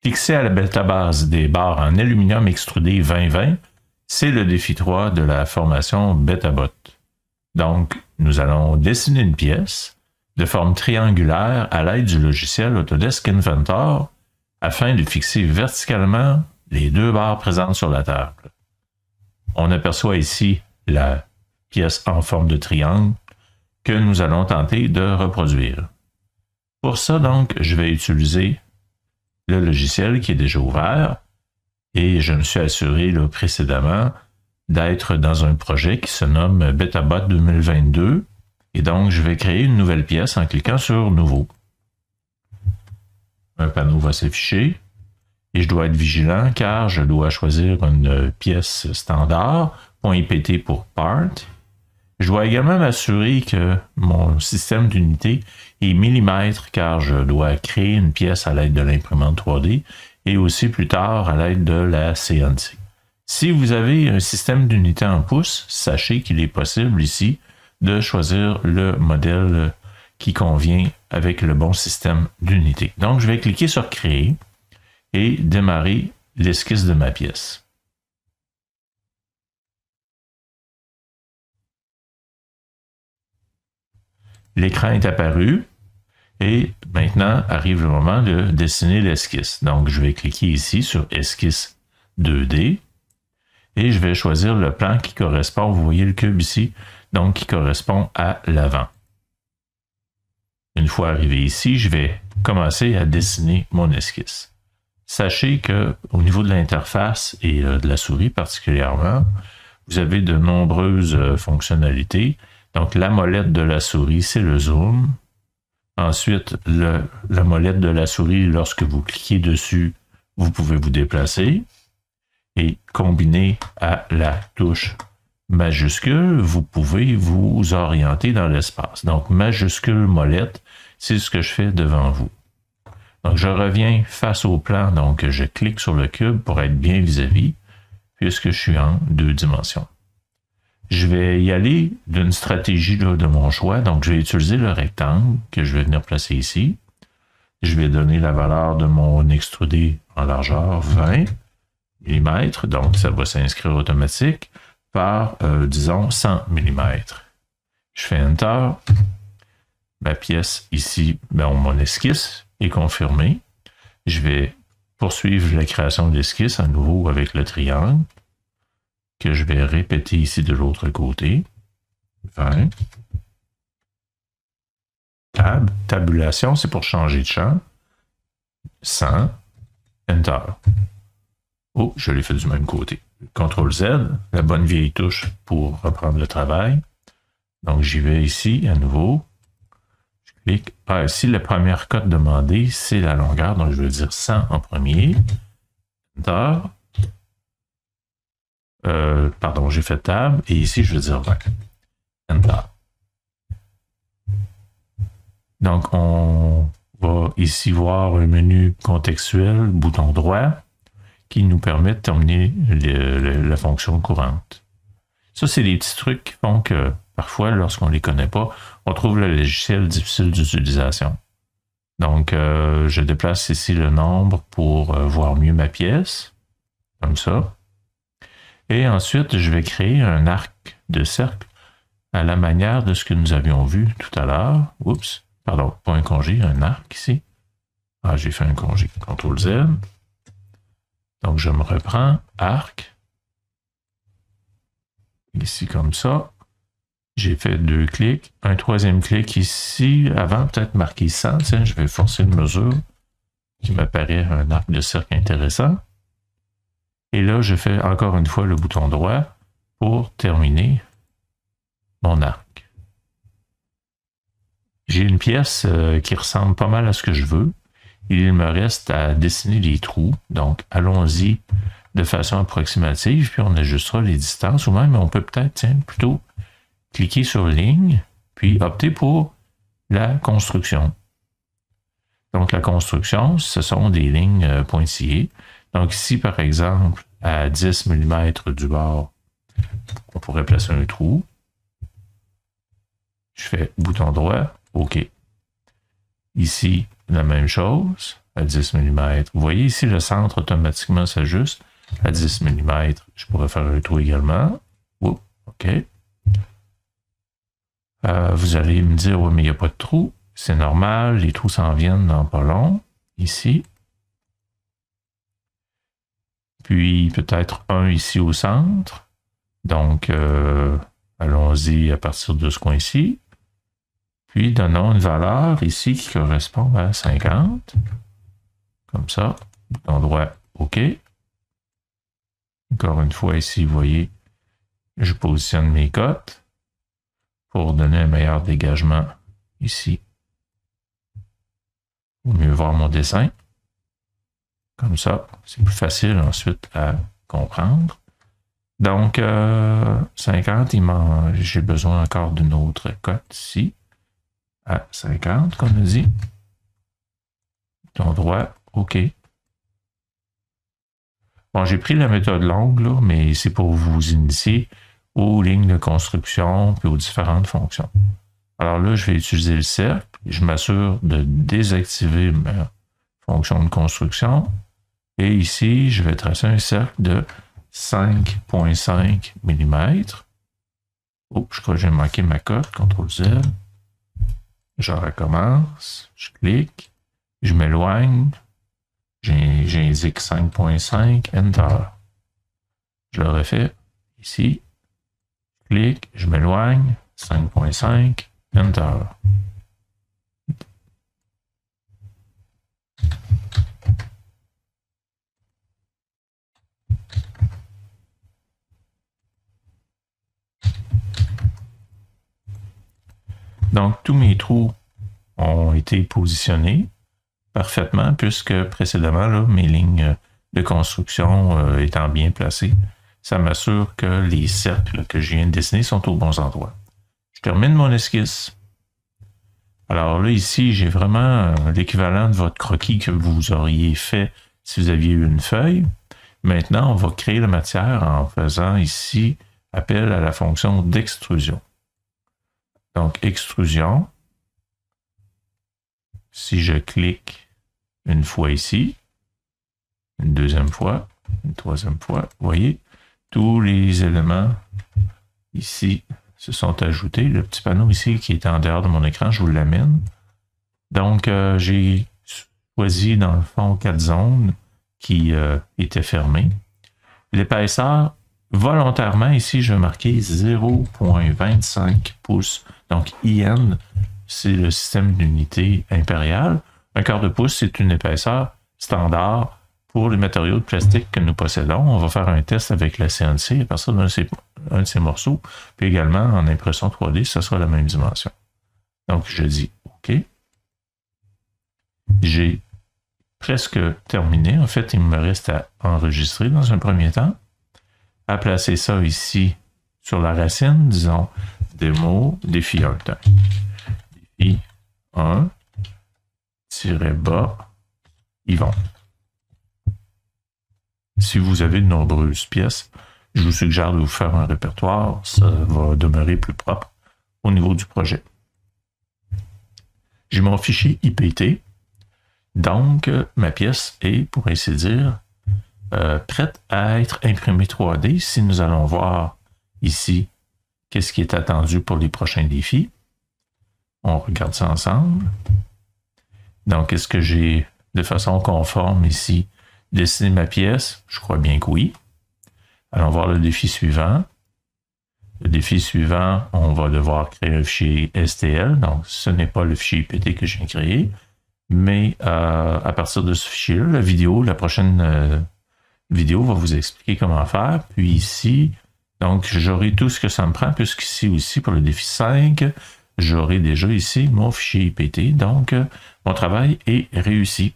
Fixé à la bêta base des barres en aluminium extrudé 2020, c'est le défi 3 de la formation BetaBot. Donc, nous allons dessiner une pièce de forme triangulaire à l'aide du logiciel Autodesk Inventor afin de fixer verticalement les deux barres présentes sur la table. On aperçoit ici la pièce en forme de triangle que nous allons tenter de reproduire. Pour ça, donc, je vais utiliser le logiciel qui est déjà ouvert et je me suis assuré là, précédemment d'être dans un projet qui se nomme BetaBot 2022 et donc je vais créer une nouvelle pièce en cliquant sur Nouveau. Un panneau va s'afficher et je dois être vigilant car je dois choisir une pièce standard, .ipt pour Part. Je dois également m'assurer que mon système d'unité est millimètre car je dois créer une pièce à l'aide de l'imprimante 3D et aussi plus tard à l'aide de la CNC. Si vous avez un système d'unité en pouces, sachez qu'il est possible ici de choisir le modèle qui convient avec le bon système d'unité. Donc, je vais cliquer sur Créer et démarrer l'esquisse de ma pièce. L'écran est apparu et maintenant arrive le moment de dessiner l'esquisse. Donc, je vais cliquer ici sur Esquisse 2D et je vais choisir le plan qui correspond, vous voyez le cube ici, donc qui correspond à l'avant. Une fois arrivé ici, je vais commencer à dessiner mon esquisse. Sachez que au niveau de l'interface et de la souris particulièrement, vous avez de nombreuses fonctionnalités. Donc, la molette de la souris, c'est le zoom. Ensuite, la molette de la souris, lorsque vous cliquez dessus, vous pouvez vous déplacer. Et combiné à la touche majuscule, vous pouvez vous orienter dans l'espace. Donc, majuscule molette, c'est ce que je fais devant vous. Donc, je reviens face au plan. Donc, je clique sur le cube pour être bien vis-à-vis, puisque je suis en 2 dimensions. Je vais y aller d'une stratégie là, de mon choix. Donc, je vais utiliser le rectangle que je vais venir placer ici. Je vais donner la valeur de mon extrudé en largeur 20 mm. Donc, ça va s'inscrire automatique par, disons, 100 mm. Je fais Enter. Ma pièce ici, mon esquisse est confirmée. Je vais poursuivre la création de l'esquisse à nouveau avec le triangle que je vais répéter ici de l'autre côté. 20. Tabulation, c'est pour changer de champ. 100. Enter. Oh, je l'ai fait du même côté. CTRL Z, la bonne vieille touche pour reprendre le travail. Donc, j'y vais ici à nouveau. Je clique. Ici, la première cote demandée, c'est la longueur. Donc, je vais dire 100 en premier. Enter. Pardon, j'ai fait Tab. Et ici, je vais dire 20. Enter. Donc, on va ici voir un menu contextuel, bouton droit, qui nous permet de terminer la fonction courante. Ça, c'est des petits trucs qui font que, parfois, lorsqu'on ne les connaît pas, on trouve le logiciel difficile d'utilisation. Donc, je déplace ici le nombre pour voir mieux ma pièce, comme ça. Et ensuite, je vais créer un arc de cercle à la manière de ce que nous avions vu tout à l'heure. Oups, pardon, pas un congé, un arc ici. Ah, j'ai fait un congé. CTRL Z. Donc, je me reprends, arc. Ici, comme ça. J'ai fait 2 clics. Un troisième clic ici. Avant, peut-être marqué 100. Tiens, je vais forcer une mesure qui m'apparaît un arc de cercle intéressant. Et là, je fais encore une fois le bouton droit pour terminer mon arc. J'ai une pièce qui ressemble pas mal à ce que je veux. Il me reste à dessiner les trous. Donc, allons-y de façon approximative, puis on ajustera les distances. Ou même, on peut peut-être plutôt cliquer sur ligne, puis opter pour la construction. Donc, la construction, ce sont des lignes pointillées. Donc, ici, par exemple, à 10 mm du bord, on pourrait placer un trou. Je fais bouton droit, OK. Ici, la même chose. à 10 mm. Vous voyez ici, le centre automatiquement s'ajuste à 10 mm. Je pourrais faire un trou également. Oups, OK. Vous allez me dire, oui, mais il n'y a pas de trou. C'est normal, les trous s'en viennent dans pas long. Ici. Puis peut-être un ici au centre. Donc, allons-y à partir de ce coin-ci. Puis, donnons une valeur ici qui correspond à 50. Comme ça. Bouton droit, OK. Encore une fois, ici, vous voyez, je positionne mes cotes pour donner un meilleur dégagement ici. Pour mieux voir mon dessin. Comme ça, c'est plus facile ensuite à comprendre. Donc, 50, j'ai besoin encore d'une autre cote ici. À 50, comme on dit. Bouton droit, OK. Bon, j'ai pris la méthode longue, là, mais c'est pour vous initier aux lignes de construction puis aux différentes fonctions. Alors là, je vais utiliser le cercle. Je m'assure de désactiver ma fonction de construction. Et ici, je vais tracer un cercle de 5,5 mm. Oh, je crois que j'ai manqué ma cote. CTRL-Z. Je recommence. Je clique. Je m'éloigne. J'indique 5,5. Enter. Je le refais. Ici. Je clique. Je m'éloigne. 5,5. Enter. Donc, tous mes trous ont été positionnés parfaitement puisque précédemment, là, mes lignes de construction étant bien placées, ça m'assure que les cercles que je viens de dessiner sont aux bons endroits. Je termine mon esquisse. Alors là, ici, j'ai vraiment l'équivalent de votre croquis que vous auriez fait si vous aviez eu une feuille. Maintenant, on va créer la matière en faisant ici appel à la fonction d'extrusion. Donc, extrusion. Si je clique une fois ici, une deuxième fois, une troisième fois, vous voyez, tous les éléments ici se sont ajoutés. Le petit panneau ici qui est en dehors de mon écran, je vous l'amène. Donc, j'ai choisi dans le fond 4 zones qui étaient fermées. L'épaisseur, volontairement, ici, je vais marquer 0,25 pouces. Donc, IN, c'est le système d'unité impériale. Un quart de pouce, c'est une épaisseur standard pour les matériaux de plastique que nous possédons. On va faire un test avec la CNC à partir d'un de ces morceaux. Puis également, en impression 3D, ça sera la même dimension. Donc, je dis OK. J'ai presque terminé. En fait, il me reste à enregistrer dans un premier temps. À placer ça ici sur la racine, disons démo, défi 1. Défi 1, -bas, Yvon. Si vous avez de nombreuses pièces, je vous suggère de vous faire un répertoire. Ça va demeurer plus propre au niveau du projet. J'ai mon fichier IPT. Donc, ma pièce est, pour ainsi dire, prête à être imprimée 3D. Si nous allons voir ici qu'est-ce qui est attendu pour les prochains défis. On regarde ça ensemble. Donc, est-ce que j'ai de façon conforme ici dessiné ma pièce? Je crois bien que oui. Allons voir le défi suivant. Le défi suivant, on va devoir créer un fichier STL. Donc, ce n'est pas le fichier IPT que j'ai créé. Mais à partir de ce fichier-là, la prochaine vidéo va vous expliquer comment faire. Puis ici, donc j'aurai tout ce que ça me prend, puisqu'ici aussi, pour le défi 5, j'aurai déjà ici mon fichier IPT. Donc, mon travail est réussi.